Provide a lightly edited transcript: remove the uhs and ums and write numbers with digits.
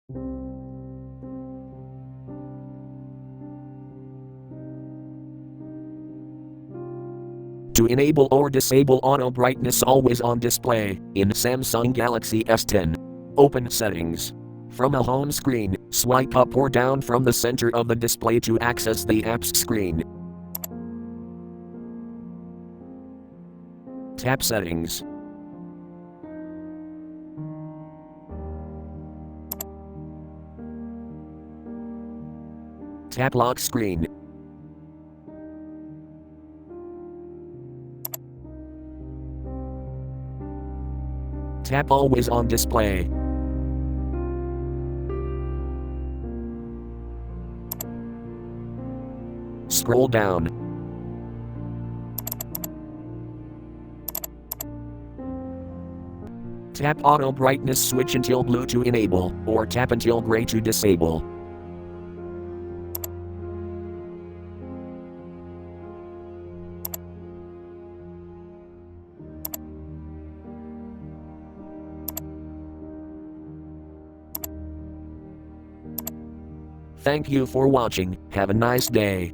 To enable or disable auto brightness always on display in Samsung Galaxy S10. Open Settings. From a home screen, swipe up or down from the center of the display to access the apps screen. Tap Settings. Tap Lock Screen. Tap Always on Display. Scroll down. Tap Auto Brightness switch until blue to enable, or tap until gray to disable. Thank you for watching. Have a nice day.